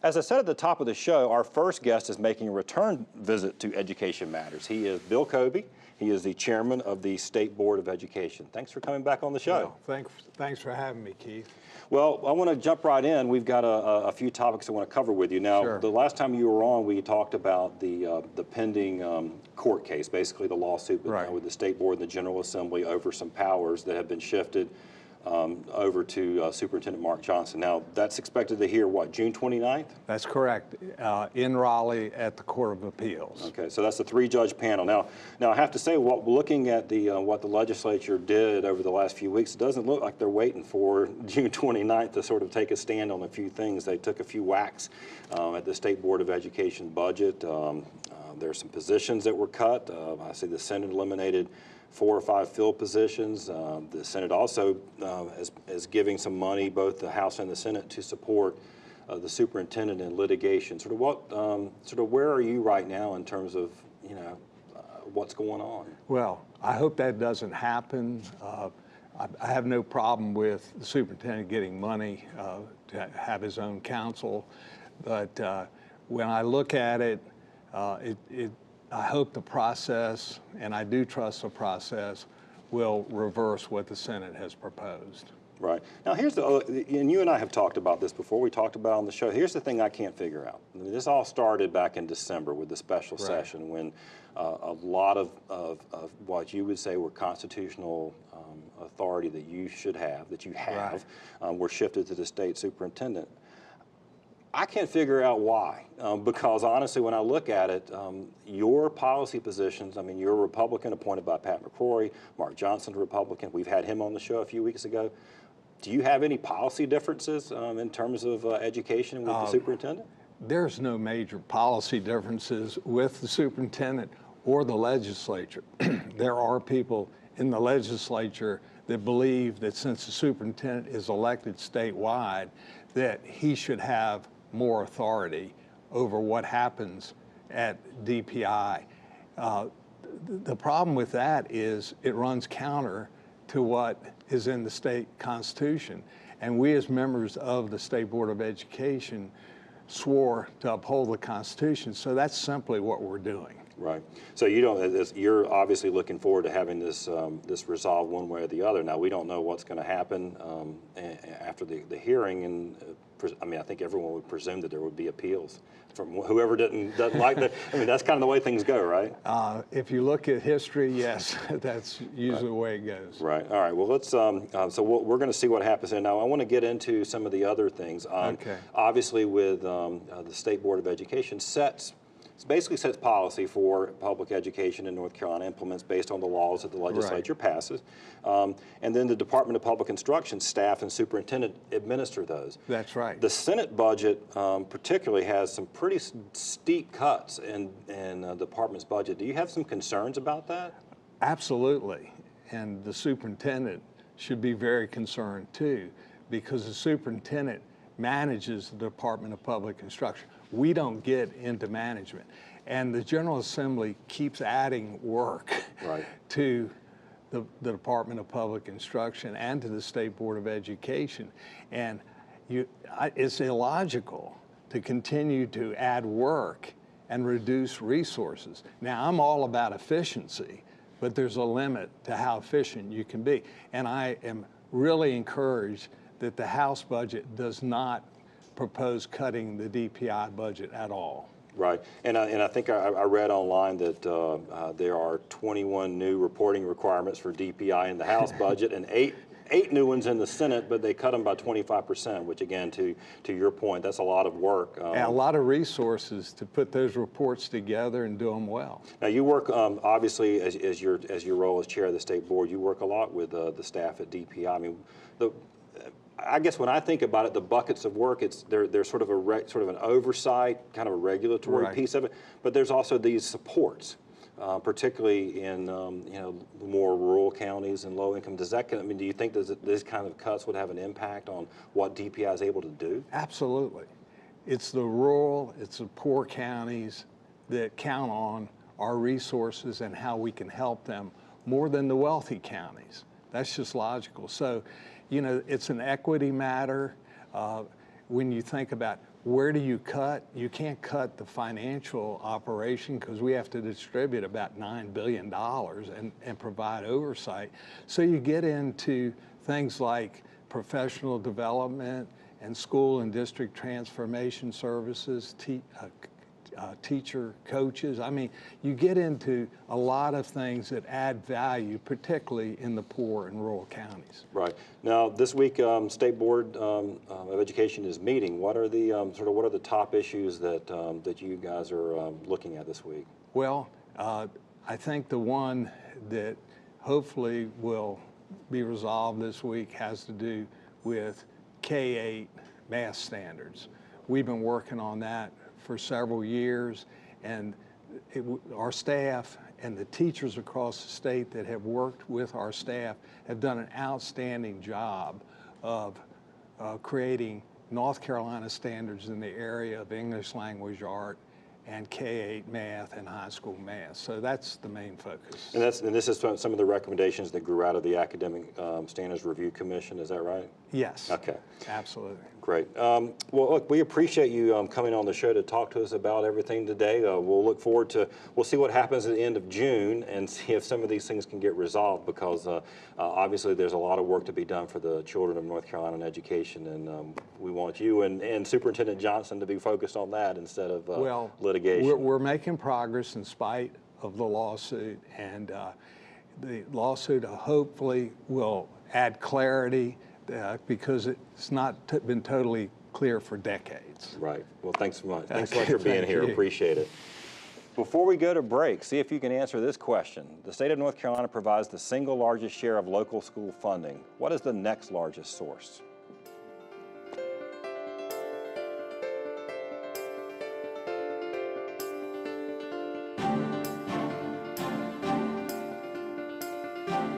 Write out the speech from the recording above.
As I said at the top of the show, our first guest is making a return visit to Education Matters. He is Bill Cobey. He is the chairman of the State Board of Education. Thanks for coming back on the show. Well, thanks for having me, Keith. Well, I want to jump right in. We've got a few topics I want to cover with you. Now, Sure. The last time you were on, we talked about the pending court case, basically the lawsuit with the State Board and the General Assembly over some powers that have been shifted over to Superintendent Mark Johnson. Now, that's expected to hear, what, June 29th? That's correct, in Raleigh at the Court of Appeals. Okay, so that's a three-judge panel. Now I have to say, looking at what the legislature did over the last few weeks, it doesn't look like they're waiting for June 29th to sort of take a stand on a few things. They took a few whacks at the State Board of Education budget. There's some positions that were cut. I see the Senate eliminated 4 or 5 field positions. The Senate also is giving some money, both the House and the Senate, to support the superintendent in litigation. Sort of where are you right now in terms of what's going on? Well, I hope that doesn't happen. I have no problem with the superintendent getting money to have his own counsel, but when I look at it, I hope the process, and I do trust the process, will reverse what the Senate has proposed. Right. Now, and you and I have talked about this before. We talked about it on the show. Here's the thing I can't figure out. I mean, this all started back in December with the special session when a lot of what you would say were constitutional authority that you should have, that you have, were shifted to the state superintendent. I can't figure out why, because honestly, when I look at it, your policy positions, I mean, you're a Republican appointed by Pat McCrory, Mark Johnson's a Republican. We've had him on the show a few weeks ago. Do you have any policy differences in terms of education with the superintendent? There's no major policy differences with the superintendent or the legislature. There are people in the legislature that believe that since the superintendent is elected statewide, that he should have more authority over what happens at DPI. The problem with that is it runs counter to what is in the state constitution. And we as members of the State Board of Education swore to uphold the Constitution, so that's simply what we're doing. Right. So you're obviously looking forward to having this resolved one way or the other. Now, we don't know what's going to happen after the hearing, and I mean, I think everyone would presume that there would be appeals from whoever doesn't like that. I mean, that's kind of the way things go, right? If you look at history, yes, that's usually the way it goes. Right. All right. Well, let's. So we're going to see what happens. And now I want to get into some of the other things. Okay. Obviously, with the State Board of Education basically sets policy for public education in North Carolina, implements based on the laws that the legislature passes. And then the Department of Public Instruction staff and superintendent administer those. That's right. The Senate budget particularly has some pretty steep cuts in the department's budget. Do you have some concerns about that? Absolutely. And the superintendent should be very concerned too, because the superintendent manages the Department of Public Instruction. We don't get into management. And the General Assembly keeps adding work to the Department of Public Instruction and to the State Board of Education. And it's illogical to continue to add work and reduce resources. Now, I'm all about efficiency, but there's a limit to how efficient you can be. And I am really encouraged that the House budget does not propose cutting the DPI budget at all. Right, and I think I read online that there are 21 new reporting requirements for DPI in the House budget and eight new ones in the Senate, but they cut them by 25%, which again, to your point, that's a lot of work. And a lot of resources to put those reports together and do them well. Now you work, obviously, as your role as chair of the State Board, you work a lot with the staff at DPI. I mean, I guess when I think about it, the buckets of work, there's sort of an oversight, kind of a regulatory piece of it, but there's also these supports, particularly in more rural counties and low income. Does that, I mean, do you think that this kind of cuts would have an impact on what DPI is able to do? Absolutely. It's the rural, it's the poor counties that count on our resources and how we can help them more than the wealthy counties. That's just logical. So, it's an equity matter. When you think about where do you cut? You can't cut the financial operation because we have to distribute about $9 billion and provide oversight. So you get into things like professional development and school and district transformation services, teacher coaches. I mean, you get into a lot of things that add value, particularly in the poor and rural counties. Right. Now, this week, State Board of Education is meeting. What are the what are the top issues that that you guys are looking at this week? Well, I think the one that hopefully will be resolved this week has to do with K-8 math standards. We've been working on that for several years, and our staff and the teachers across the state that have worked with our staff have done an outstanding job of creating North Carolina standards in the area of English language art and K-8 math and high school math. So that's the main focus. And this is some of the recommendations that grew out of the Academic Standards Review Commission, is that right? Yes. Okay. Absolutely. Great. Well, look, we appreciate you coming on the show to talk to us about everything today. We'll look forward to, we'll see what happens at the end of June and see if some of these things can get resolved, because obviously there's a lot of work to be done for the children of North Carolina in education, and we want you and Superintendent Johnson to be focused on that instead of litigation. We're making progress in spite of the lawsuit, and the lawsuit hopefully will add clarity because it's not been totally clear for decades. Right. Well, thanks so much. Thanks Okay, so much for being here. you. Appreciate it. Before we go to break, see if you can answer this question. The state of North Carolina provides the single largest share of local school funding. What is the next largest source?